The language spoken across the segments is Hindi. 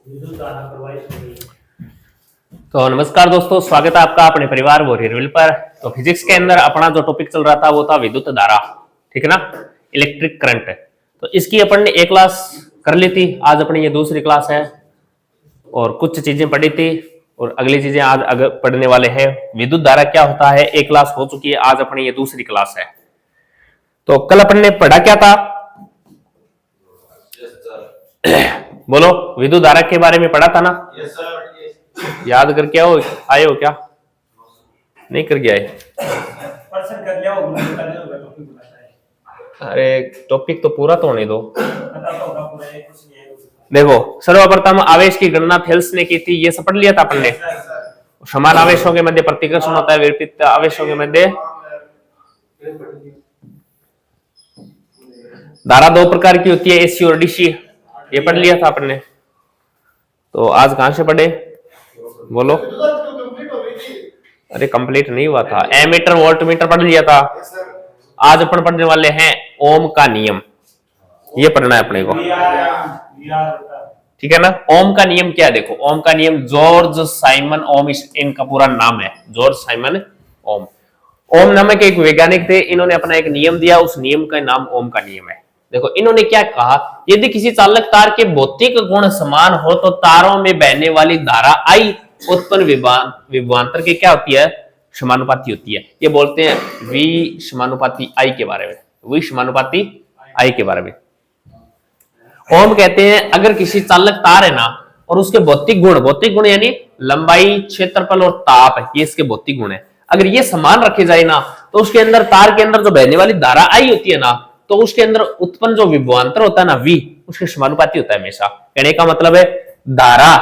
तो नमस्कार दोस्तों, स्वागत है आपका अपने परिवार वॉरियर पर। तो फिजिक्स के अंदर अपना जो टॉपिक चल रहा था वो था विद्युत धारा, ठीक है ना, इलेक्ट्रिक करंट। तो इसकी अपन ने एक क्लास कर ली थी, आज अपनी ये दूसरी क्लास है और कुछ चीजें पढ़ी थी और अगली चीजें आज अगर पढ़ने वाले हैं। विद्युत धारा क्या होता है एक क्लास हो चुकी है, आज अपनी ये दूसरी क्लास है। तो कल अपन ने पढ़ा क्या था? बोलो, विद्युत धारा के बारे में पढ़ा था ना? Yes sir. याद करके आए हो क्या? नहीं करके आए? पर्सन कर लिया होगा, टॉपिक बताता है। अरे टॉपिक तो पूरा तो होने दो। पता तो होगा पूरा, ये कुछ नहीं है। देखो, सर्वप्रथम आवेश की गणना थेल्स ने की थी, ये सब पढ़ लिया था अपन ने। समान आवेशों के मध्य प्रतिकर्षण होता है, विपरीत आवेशों के मध्य धारा दो प्रकार की होती है, एसी और डीसी, ये पढ़ लिया था अपन ने। तो आज कहां से पढ़े बोलो? अरे कंप्लीट नहीं हुआ था, एमीटर वोल्टमीटर पढ़ लिया था। आज अपन पढ़ने वाले हैं ओम का नियम, ये पढ़ना है अपने को, ठीक है ना। ओम का नियम क्या है? देखो, ओम का नियम जॉर्ज साइमन ओम इनका पूरा नाम है, जॉर्ज साइमन ओम। ओम नामक एक वैज्ञानिक थे, इन्होंने अपना एक नियम दिया, उस नियम का नाम ओम का नियम है। देखो इन्होंने क्या कहा, यदि किसी चालक तार के भौतिक गुण समान हो तो तारों में बहने वाली धारा आई उत्पन्न विभवांतर की क्या होती है? समानुपाती होती है। ये बोलते हैं V समानुपाती I के बारे में, V समानुपाती I के बारे में। ओम कहते हैं अगर किसी चालक तार है ना और उसके भौतिक गुण यानी लंबाई, क्षेत्रफल और ताप, ये इसके भौतिक गुण है, अगर ये समान रखे जाए ना तो उसके अंदर, तार के अंदर जो बहने वाली धारा I होती है ना, तो उसके अंदर उत्पन्न जो विभवांतर होता है ना V, उसके समानुपाती होता है हमेशा। कहने का मतलब है धारा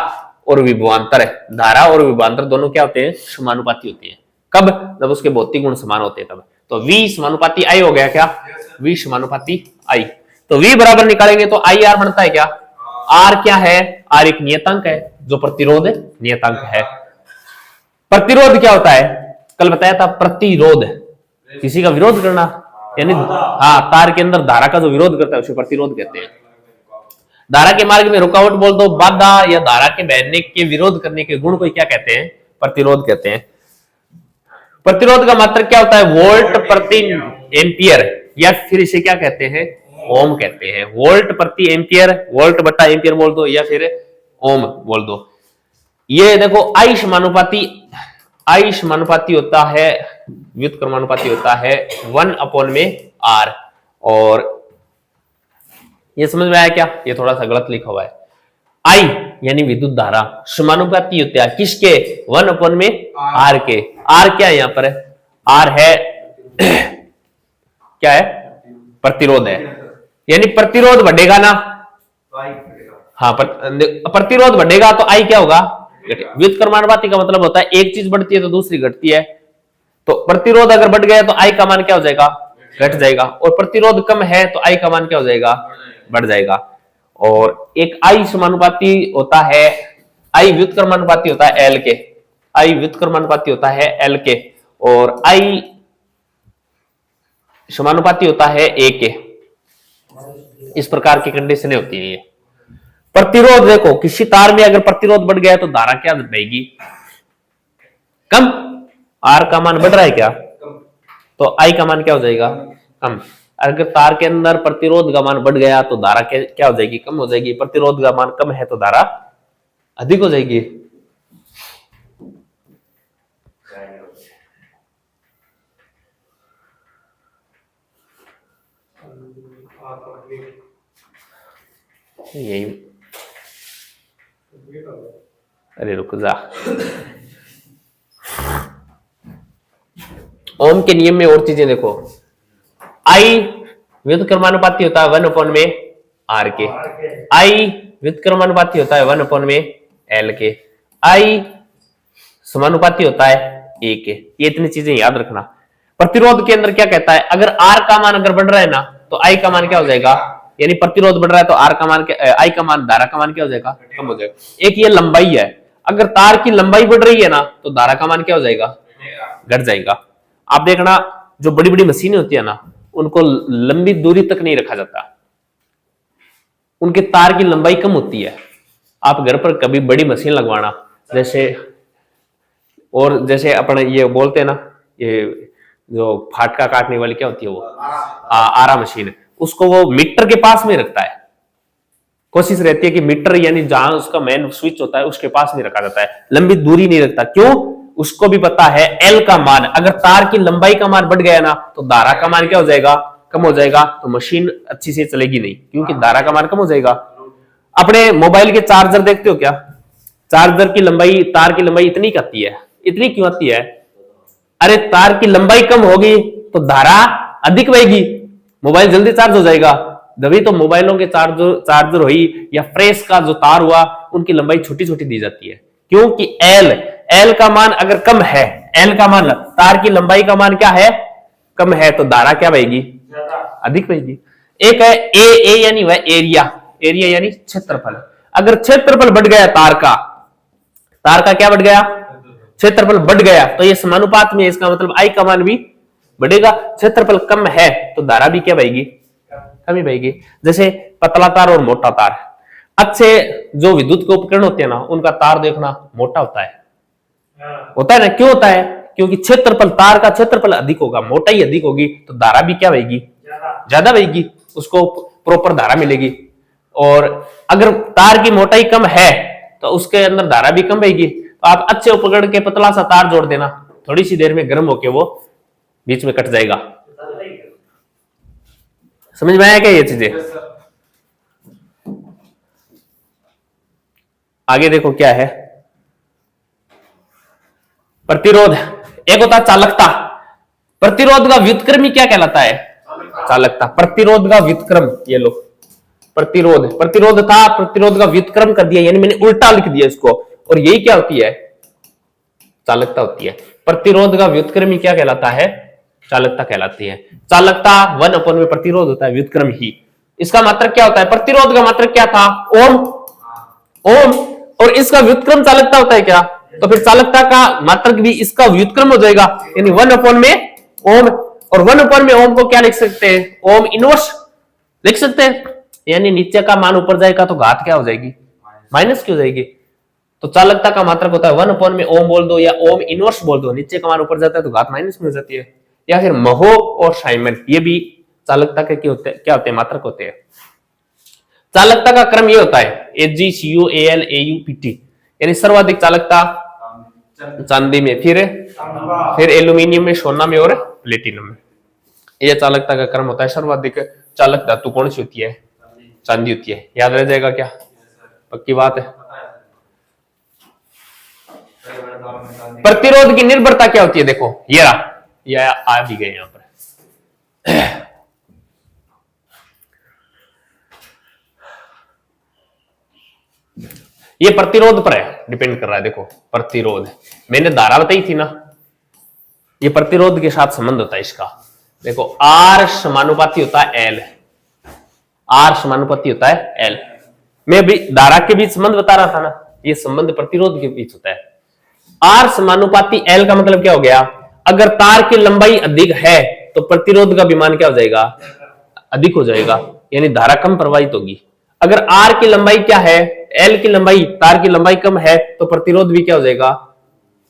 और विभवांतर है, धारा और विभवांतर दोनों क्या होते हैं? समानुपाती होते हैं। कब? जब उसके भौतिक गुण समान होते हैं तब। तो V समानुपाती I हो गया क्या? V समानुपाती I। तो V बराबर निकालेंगे तो IR बनता है क्या? R क्या है? R एक नियतांक है, जो प्रतिरोध नियतांक है। प्रतिरोध क्या होता है? कल बताया था, प्रतिरोध किसी का विरोध करना, यानी हाँ, तार के अंदर धारा का जो विरोध करता है उसे प्रतिरोध कहते हैं। धारा के मार्ग में रुकावट बोल दो, बाधा या धारा के बहने के विरोध करने के गुण को क्या कहते हैं? प्रतिरोध कहते हैं। प्रतिरोध का मात्रक क्या होता है? वोल्ट प्रति एम्पियर, या फिर इसे क्या कहते हैं? ओम कहते हैं। वोल्ट प्रति एम्पियर, वोल्ट बटा एम्पियर बोल दो, या फिर ओम बोल दो। ये देखो I समानुपाती होता है, व्युत्क्रमानुपाती होता है 1 में R। और ये समझ में आया क्या? ये थोड़ा सा गलत लिखा हुआ है। I यानी विद्युत धारा समानुपाती होता है किसके? 1 में R के। R क्या है यहाँ पर? R है क्या है? प्रतिरोध है, यानी प्रतिरोध बढ़ेगा ना, हाँ, प्रतिरोध बढ़ेगा तो I क्या होगा? व्युत्क्रमानुपाती का मतलब होता है एक चीज बढ़ती है तो दूसरी घटती है। तो प्रतिरोध अगर बढ़ गया तो I का मान क्या हो जाएगा? घट जाएगा। और प्रतिरोध कम है तो I का मान क्या हो जाएगा? बढ़ जाएगा। और एक I समानुपाती होता है, I व्युत्क्रमानुपाती होता है L के, I व्युत्क्रमानुपाती होता है L के, और I समानुपाती होता है A के। इस प्रकार की कंडीशनें होती है। प्रतिरोध देखो, किसी तार में अगर प्रतिरोध बढ़ गया तो धारा क्या बहेगी? कम। R का मान बढ़ रहा है क्या? तो I का मान क्या हो जाएगा? कम। अगर तार के अंदर प्रतिरोध का मान बढ़ गया तो धारा क्या हो जाएगी? कम हो जाएगी। प्रतिरोध का मान कम है तो धारा अधिक हो जाएगी। यही, अरे रुक जा, ओम के नियम में और चीजें देखो। I व्युत्क्रमानुपाती होता है 1 में R के, I व्युत्क्रमानुपाती होता है 1 में L के, I समानुपाती होता है A के। ये इतनी चीजें याद रखना। प्रतिरोध के अंदर क्या कहता है? अगर R का मान अगर बढ़ रहा है ना तो I का मान क्या हो जाएगा? यानी प्रतिरोध बढ़ रहा है तो R का मान क्या, I का मान, धारा का मान क्या हो जाएगा? कम हो जाएगा। एक ये लंबाई है, अगर तार की लंबाई बढ़ रही है ना तो धारा का मान क्या हो जाएगा? घट जाएगा। आप देखना, जो बड़ी बड़ी मशीनें होती है ना, उनको लंबी दूरी तक नहीं रखा जाता, उनके तार की लंबाई कम होती है। आप घर पर कभी बड़ी मशीन लगवाना, जैसे और जैसे अपन ये बोलते हैं ना, ये जो फाटका काटने वाली क्या होती है वो आरा मशीन, उसको वो मीटर के पास में रखता है। कोशिश रहती है कि मीटर यानी जहां उसका मेन स्विच होता है उसके पास में रखा जाता है, लंबी दूरी नहीं रखता। क्यों? उसको भी पता है एल का मान, अगर तार की लंबाई का मान बढ़ गया ना तो धारा का मान क्या हो जाएगा, कम हो जाएगा, तो मशीन अच्छी से चलेगी नहीं, क्योंकि धारा का मान कम हो जाएगा। अपने मोबाइल के चार्जर देखते हो क्या, चार्जर की लंबाई, तार की लंबाई इतनी आती है, इतनी क्यों आती है? अरे तार की लंबाई कम होगी तो धारा अधिक बहेगी, मोबाइल जल्दी चार्ज हो जाएगा। तभी तो मोबाइलों के चार्जर हुई या फ्रेश का जो तार हुआ उनकी लंबाई छोटी छोटी दी जाती है, क्योंकि एल का मान अगर कम है, एल का मान, तार की लंबाई का मान क्या है, कम है, तो धारा क्या बहेगी, अधिक बहेगी। एक है ए यानी वह एरिया, एरिया यानी क्षेत्रफल। अगर क्षेत्रफल बढ़ गया तार का क्या बढ़ गया, क्षेत्रफल बढ़ गया, तो ये समानुपात में, इसका मतलब आई का मान भी बढ़ेगा। क्षेत्रफल कम है तो धारा भी क्या बहेगी, कम ही बहेगी। जैसे पतला तार और मोटा तार, अच्छे जो विद्युत के उपकरण होते हैं ना, उनका तार देखना मोटा होता है ना, क्यों होता है? क्योंकि क्षेत्रफल, तार का क्षेत्रफल अधिक होगा, मोटाई अधिक होगी, तो धारा भी क्या बहेगी, ज्यादा बहेगी, उसको प्रॉपर धारा मिलेगी। और अगर तार की मोटाई कम है तो उसके अंदर धारा भी कम बहेगी। तो आप अच्छे उपकरण के पतला सा तार जोड़ देना, थोड़ी सी देर में गर्म होके वो बीच में कट जाएगा। समझ में आया क्या ये चीजें? आगे देखो क्या है, प्रतिरोध। एक होता है चालकता, प्रतिरोध का व्युत्क्रम क्या कहलाता है, चालकता। प्रतिरोध का व्युत्क्रम, ये लो प्रतिरोध था, प्रतिरोध का व्युत्क्रम कर दिया, यानी मैंने उल्टा लिख दिया इसको, और यही क्या होती है, चालकता होती है। प्रतिरोध का व्युत्क्रम क्या कहलाता है, चालकता कहलाती है। चालकता 1 में प्रतिरोध होता है, व्युत्क्रम ही। इसका मात्रक क्या होता है, प्रतिरोध का मात्रक क्या था, ओम, और इसका व्युत्क्रम चालकता होता है क्या, तो फिर चालकता का मात्रक भी इसका व्युत्क्रम हो जाएगा, यानी 1 में ओम। और 1 में ओम को क्या लिख सकते हैं, ओम इनवर्स लिख सकते हैं, यानी नीचे का मान ऊपर जाएगा तो घात क्या हो जाएगी, माइनस की हो जाएगी। तो चालकता का मात्रक होता है 1 में ओम बोल दो या ओम इनवर्स बोल दो, नीचे का मान ऊपर जाता है तो घात माइनस में हो जाती है। या फिर महो और साइमन, ये भी चालकता के क्या होते हैं, मात्रक होते हैं। चालकता का क्रम ये होता है AgCu Al Au Pt, यानी सर्वाधिक चालकता चांदी में, फिर एल्यूमिनियम में, सोना में और प्लेटिनम में। यह चालकता का क्रम होता है। सर्वाधिक चालक धातु कौन सी होती है, चांदी होती है। याद रह जाएगा क्या, पक्की बात है। प्रतिरोध की निर्भरता क्या होती है, देखो ये आ भी गए यहां पर। ये प्रतिरोध पर है, डिपेंड कर रहा है। देखो प्रतिरोध, मैंने धारा बताई थी ना, ये प्रतिरोध के साथ संबंध होता है इसका। देखो आर समानुपाती होता है एल, आर समानुपाती होता है एल। मैं भी धारा के बीच संबंध बता रहा था ना, ये संबंध प्रतिरोध के बीच होता है। आर समानुपाती एल का मतलब क्या हो गया, अगर तार की लंबाई अधिक है तो प्रतिरोध का भी मान क्या हो जाएगा, अधिक हो जाएगा, यानी धारा कम प्रवाहित होगी। अगर आर की लंबाई क्या है, एल की लंबाई, तार की लंबाई कम है तो प्रतिरोध भी क्या हो जाएगा,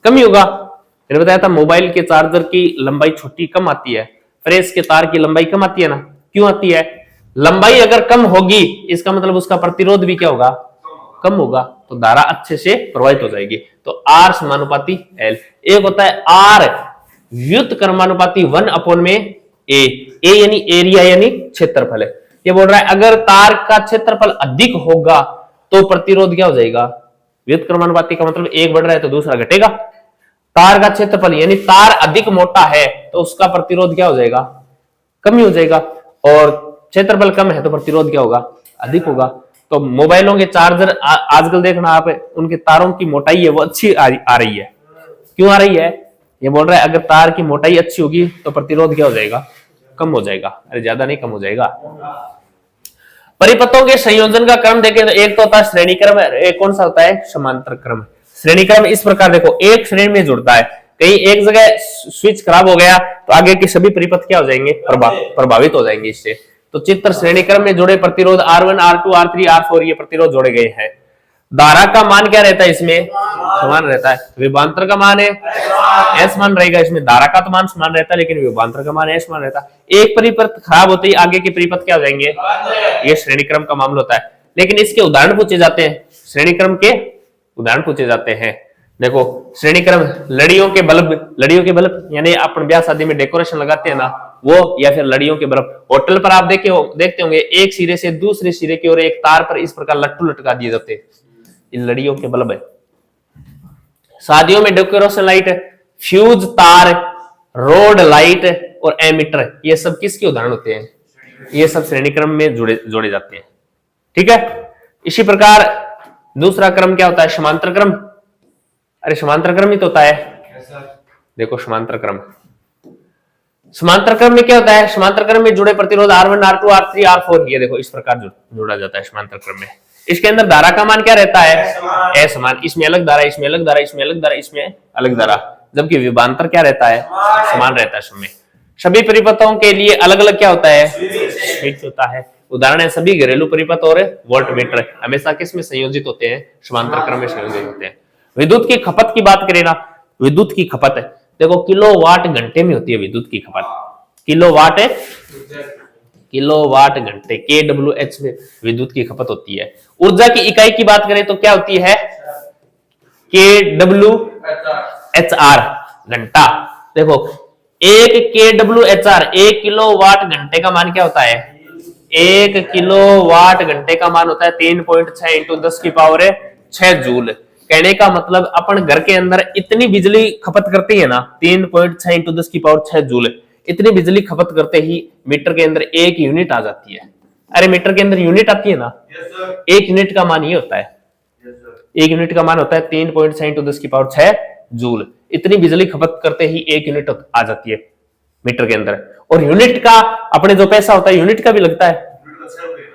कम ही होगा। मैंने बताया था मोबाइल के चार्जर की लंबाई छोटी कम आती है, फ्रेश के तार की लंबाई कम आती है ना, क्यों आती है, लंबाई अगर कम होगी इसका मतलब उसका प्रतिरोध भी क्या होगा, कम होगा, तो धारा अच्छे से प्रवाहित हो जाएगी। तो आर समानुपाती एल। एक होता है आर व्युत्क्रमानुपाती 1 में ए यानी एरिया यानी क्षेत्रफल है। ये बोल रहा है अगर तार का क्षेत्रफल अधिक होगा तो प्रतिरोध क्या हो जाएगा, व्युत्क्रमानुपाती का मतलब एक बढ़ रहा है तो दूसरा घटेगा। तार का क्षेत्रफल यानी तार अधिक मोटा है तो उसका प्रतिरोध क्या हो जाएगा, कम ही हो जाएगा, और क्षेत्रफल कम है तो प्रतिरोध क्या होगा, अधिक होगा। तो मोबाइलों के चार्जर आजकल देखना आप, उनके तारों की मोटाई है वो अच्छी आ रही है। क्यों आ रही है, ये बोल रहा है अगर तार की मोटाई अच्छी होगी तो प्रतिरोध क्या हो जाएगा, कम हो जाएगा। अरे ज्यादा नहीं, कम हो जाएगा। परिपथों के संयोजन का क्रम देखें तो एक तो होता है श्रेणी क्रम, एक कौन सा होता है, समांतर क्रम। श्रेणी क्रम इस प्रकार देखो, एक श्रेणी में जुड़ता है, कहीं एक जगह स्विच खराब हो गया तो आगे के सभी परिपथ क्या हो जाएंगे, प्रभावित हो जाएंगे इससे। तो चित्र श्रेणी क्रम में जुड़े प्रतिरोध R1 R2 R3 R4 ये प्रतिरोध जोड़े गए हैं। धारा का मान क्या रहता है इसमें, समान रहता है। विभवांतर का मान है एस मान रहेगा, इसमें धारा का तो मान समान रहता है लेकिन विभवांतर का मान एस मान रहता है। एक परिपथ खराब होते ही आगे के परिपथ क्या हो जाएंगे, ये श्रेणी क्रम का मामला होता है। लेकिन इसके उदाहरण पूछे जाते हैं, श्रेणी क्रम के उदाहरण पूछे जाते हैं। देखो श्रेणी क्रम, लड़ियों के बल्ब यानी अपन ब्याह शादी में डेकोरेशन लगाते हैं ना वो, या फिर लड़ियों के बल्ब। होटल पर आप देखते होंगे एक सिरे से दूसरे सिरे की ओर एक तार पर इस प्रकार लट्टू लटका दिए जाते हैं, इन लड़ियों के बल्ब है। शादियों में डेकोरेशन लाइट, फ्यूज तार, रोड लाइट और एमीटर, ये सब किसके उदाहरण होते हैं, ये सब श्रेणी क्रम में जोड़े जाते हैं। ठीक है। इसी प्रकार दूसरा क्रम क्या होता है, समांतर क्रम। अरे समांतर क्रम ही तो होता है। देखो समांतर क्रम में क्या होता है, समांतर क्रम में जुड़े प्रतिरोध R1 R2 R3 R4, ये देखो इस प्रकार जोड़ा जाता है समांतर क्रम में। इसके अंदर धारा का मान क्या रहता है, असमान। इसमें अलग धारा, इसमें अलग धारा, इसमें अलग धारा, इसमें अलग धारा, जबकि विभवांतर क्या रहता है, समान रहता है सब। सभी परिपथों के लिए अलग अलग क्या होता है, स्विच होता है। उदाहरण है सभी घरेलू परिपथ और वोल्टमीटर हमेशा किस में संयोजित होते हैं, समांतर क्रम में संयोजित होते हैं। विद्युत की खपत की बात करें ना, विद्युत की खपत देखो किलोवाट घंटे में होती है विद्युत की खपत, किलोवाट घंटे kWh में विद्युत की खपत होती है। ऊर्जा की इकाई की बात करें तो क्या होती है, kWhr घंटा। देखो एक kWhr 1 किलोवाट घंटे का मान क्या होता है, 1 किलोवाट घंटे का मान होता है 3.6 इंटू 10 की पावर 6 जूल। कहने का मतलब अपन घर के अंदर इतनी बिजली खपत करते हैं ना, 3.6 इंटू 10 की पावर 6 जूल, इतनी बिजली खपत करते ही मीटर के अंदर 1 यूनिट आ जाती है। अरे मीटर के अंदर यूनिट आती है ना, 1 यूनिट का मान ये होता है, 1 यूनिट का मान होता है 3.6 इंटू 10 की पावर 6 जूल। इतनी बिजली खपत करते ही 1 यूनिट आ जाती है मीटर के अंदर। और यूनिट का अपने जो पैसा होता है यूनिट का भी लगता है,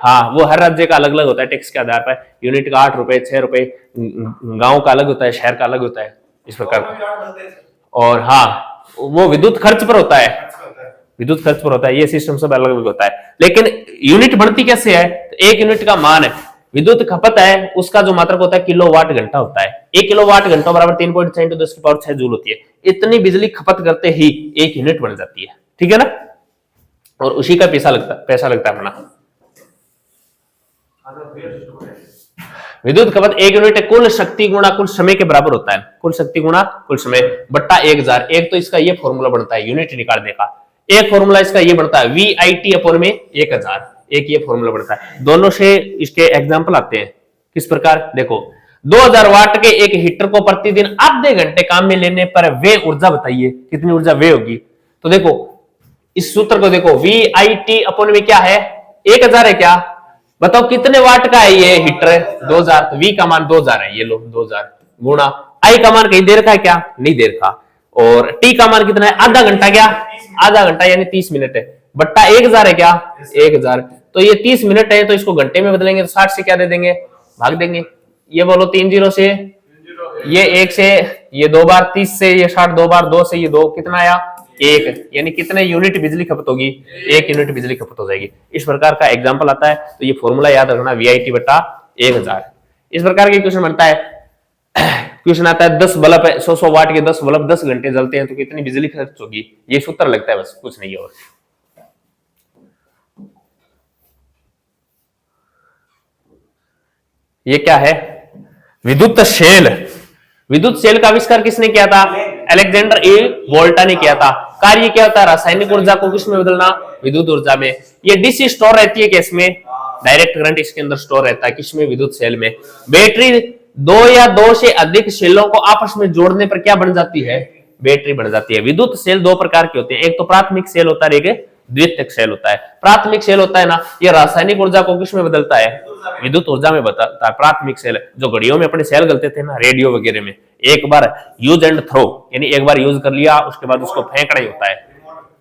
हाँ वो हर राज्य का अलग अलग होता है टैक्स के आधार पर। यूनिट का 8 रुपए 6 रुपए, गांव का अलग होता है, शहर का अलग होता है, इस प्रकार का। और हाँ वो विद्युत खर्च पर होता है, विद्युत खर्च पर होता है, ये सिस्टम सब अलग अलग होता है। लेकिन यूनिट बढ़ती कैसे है, तो 1 यूनिट का मान है, विद्युत खपत है उसका जो मात्रक होता है किलोवाट घंटा होता है। 1 किलोवाट घंटा बराबर 3.6 इंटू 10 की पावर 6 जूल होती है। इतनी बिजली खपत करते ही 1 यूनिट बन जाती है, ठीक है ना। और उसी का पैसा लगता है अपना। विद्युत खपत 1 यूनिट कुल शक्ति गुणा कुल समय के बराबर होता है, कुल शक्ति गुणा कुल समय बट्टा 1000। एक तो इसका ये फॉर्मूला बनता है यूनिट निकालने का, एक फॉर्मूला इसका ये बनता है VIT अपॉन में 1000, एक ये फॉर्मूला बनता है। दोनों से इसके एग्जांपल आते हैं किस प्रकार, देखो 2000 वाट के एक हीटर को प्रतिदिन आधे घंटे काम में लेने पर वे ऊर्जा बताइए, कितनी ऊर्जा वे होगी। तो देखो इस सूत्र को देखो, VIT अपॉन में क्या है 1000 है, क्या बताओ कितने वाट का है ये हीटर है 2000, तो V का मान 2000 है, ये लो 2000 गुणा I का मान कहीं दे रखा है क्या, नहीं दे रखा, और T का मान कितना है आधा घंटा, क्या आधा घंटा यानी 30 मिनट है, बट्टा 1000 है क्या 1000, तो ये 30 मिनट है तो इसको घंटे में बदलेंगे तो 60 से क्या दे देंगे भाग देंगे। ये बोलो 3 0 से, ये 1 से, ये 2 बार 30 से, ये 60 2 बार 2 से, ये 2 कितना आया 1, यानी कितने यूनिट बिजली खपत होगी 1 यूनिट बिजली खपत हो जाएगी। इस प्रकार का एग्जांपल आता है, तो ये फॉर्मूला याद रखना VIT बटा 1000। इस प्रकार के क्वेश्चन बनता है। क्वेश्चन आता है 10 बल्ब है, 100 वाट के 10 बल्ब 10 घंटे जलते हैं तो कितनी बिजली खर्च होगी, ये सूत्र लगता है, बस कुछ नहीं है। और ये क्या है, विद्युत सेल। विद्युत सेल का आविष्कार किसने किया था, अलेक्जेंडर ए वोल्टा ने किया था। कार्य क्या होता है, रासायनिक ऊर्जा को किसमें बदलना, विद्युत ऊर्जा में। ये डीसी स्टोर रहती है किसमें, डायरेक्ट करंट इसके अंदर स्टोर रहता है, किसमें विद्युत सेल में। बैटरी 2 या 2 से अधिक सेलों को आपस में जोड़ने पर क्या बन जाती है, बैटरी बन जाती है। विद्युत सेल 2 प्रकार के होते हैं, एक तो प्राथमिक सेल होता है, एक द्वितीयक सेल होता है। प्राथमिक सेल होता है ना, ये रासायनिक ऊर्जा को किसमें बदलता है, विद्युत ऊर्जा में बदलता है। प्राथमिक सेल जो घड़ियों में अपने सेल गलते थे ना, रेडियो वगैरह में, एक बार यूज एंड थ्रो, यानी एक बार यूज कर लिया उसके बाद उसको फेंकना ही होता है।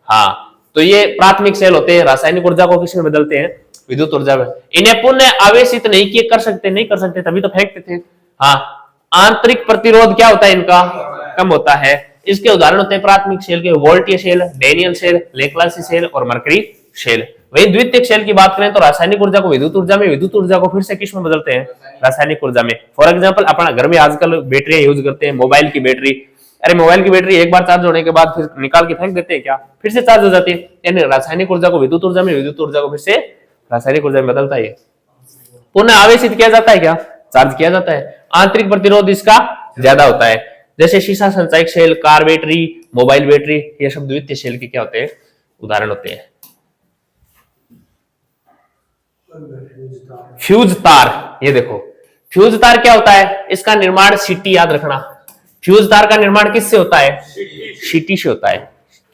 हाँ, तो ये प्राथमिक सेल होते हैं, रासायनिक ऊर्जा को किसमें बदलते हैं, विद्युत ऊर्जा में। इन्हें पुनः आवेशित नहीं किए कर सकते, तभी तो फेंकते थे। हाँ, आंतरिक प्रतिरोध क्या होता है इनका, कम होता है। इसके उदाहरण होते हैं प्राथमिक सेल के वोल्टियर सेल, डैनियल सेल, लेक्लासी सेल और मर्करी सेल। वही द्वितीयक शेल की बात करें तो रासायनिक ऊर्जा को विद्युत ऊर्जा में, विद्युत ऊर्जा को फिर से किस में बदलते हैं, रासायनिक ऊर्जा में। फॉर एग्जांपल अपना घर में आजकल बैटरियां यूज करते हैं, मोबाइल की बैटरी, अरे मोबाइल की बैटरी एक बार चार्ज होने के बाद फिर निकाल के फेंक देते हैं क्या, फिर से चार्ज हो जाती है। यानी रासायनिक ऊर्जा को विद्युत ऊर्जा में, विद्युत ऊर्जा को फिर से रासायनिक ऊर्जा में बदलता है, पुनः आवेशित किया जाता है क्या, चार्ज किया जाता है। आंतरिक प्रतिरोध इसका ज्यादा होता है, जैसे शीशा संचायक cell, car battery, mobile battery, ये सब द्वितीय शेल के क्या होते हैं, उदाहरण होते हैं। फ्यूज तार, ये देखो फ्यूज तार क्या होता है, इसका निर्माण सीटी, याद रखना फ्यूज तार का निर्माण किससे होता है, सीटी से होता है।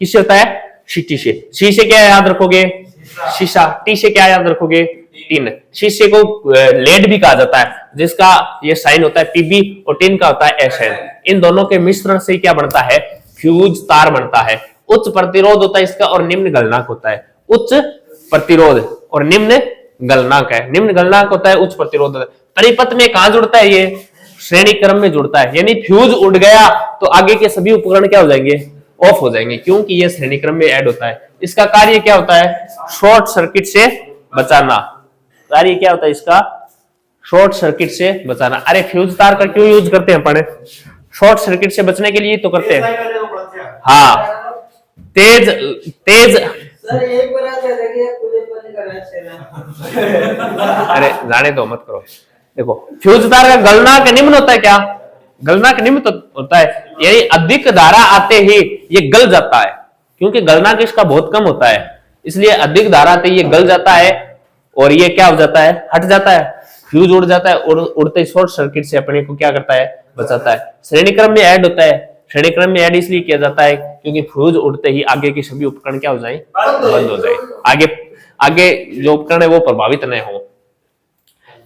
किससे होता है, सीटी से। सी से क्या याद रखोगे, शीशा, टी से क्या याद रखोगे, टिन। शीशे को लेड भी कहा जाता है, जिसका ये साइन होता है पीबी, और टिन का होता है एसएन। इन दोनों के मिश्रण से क्या बनता है, फ्यूज तार बनता है। उच्च प्रतिरोध होता है इसका और निम्न गलनांक होता है। उच्च प्रतिरोध और निम्न गलनांक है, निम्न गलनांक होता है, उच्च प्रतिरोध होता है। परिपथ में कहां जुड़ता है, ये श्रेणी क्रम में जुड़ता है। यानी फ्यूज उड़ गया तो आगे के सभी उपकरण क्या हो जाएंगे, ऑफ हो जाएंगे, क्योंकि ये श्रेणी क्रम में ऐड होता है। इसका कार्य क्या होता है, शॉर्ट सर्किट से बचाना। कार्य क्या होता है इसका, शॉर्ट सर्किट से बचाना। अरे फ्यूज तार का क्यों यूज करते हैं अपन, शॉर्ट सर्किट से बचने के लिए तो करते हैं। हाँ, तेज तेज सर एक बार आ जाएगा खुले बंद करना। अरे जाने दो, मत करो। देखो फ्यूज तार का गलनांक निम्न होता है क्या, गलनांक निम्न तो होता है, यानी अधिक धारा आते ही ये गल जाता है, क्योंकि गलनांक इसका बहुत कम होता है, इसलिए अधिक धारा आते ही ये गल जाता है और ये क्या हो जाता है, हट जाता है, फ्यूज उड़ जाता है और उड़ते ही शॉर्ट सर्किट से अपने को क्या करता है, बचाता है। श्रेणी क्रम में ऐड होता है। श्रेणी क्रम में ऐड इसलिए किया जाता है क्योंकि फ्यूज उड़ते ही आगे के सभी उपकरण क्या हो जाए, बंद हो जाए, आगे आगे जो उपकरण है वो प्रभावित न हो।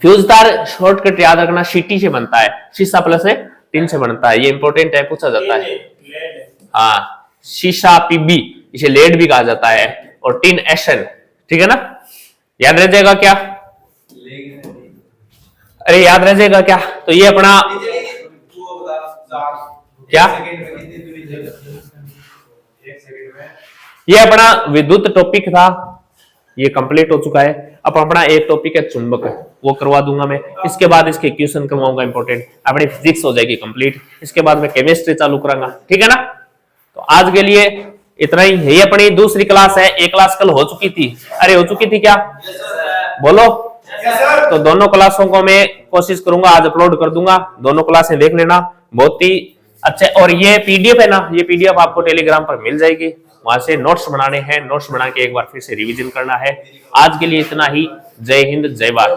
फ्यूज तार शॉर्टकट याद रखना, सीटी से बनता है, शीशा प्लस है टिन से बनता है, ये इंपॉर्टेंट है, पूछा जाता है। हाँ, शीशा पीबी, इसे लेड भी कहा जाता है, और टिन एसएन, ठीक है ना, याद रह जाएगा क्या, अरे याद रह जाएगा क्या। तो ये अपना क्या, ये अपना विद्युत टॉपिक था, ये कंप्लीट हो चुका है। अब अपना एक टॉपिक है चुंबक, वो करवा दूंगा मैं, इसके बाद इसके क्वेश्चन करवाऊंगा इंपॉर्टेंट, अपनी फिजिक्स हो जाएगी कंप्लीट, इसके बाद मैं केमिस्ट्री चालू करांगा, ठीक है ना। तो आज के लिए इतना ही, ये अपनी दूसरी क्लास है, एक क्लास कल हो चुकी थी, अरे हो चुकी थी क्या, बोलो। तो दोनों क्लासों को मैं कोशिश करूंगा आज अपलोड कर दूंगा, दोनों क्लासें देख लेना, बहुत ही अच्छा। और ये पीडीएफ है ना, ये पीडीएफ आपको टेलीग्राम पर मिल जाएगी, वहां से नोट्स बनाने हैं, नोट्स बना के एक बार फिर से रिवीजन करना है। आज के लिए इतना ही, जय हिंद जय भारत।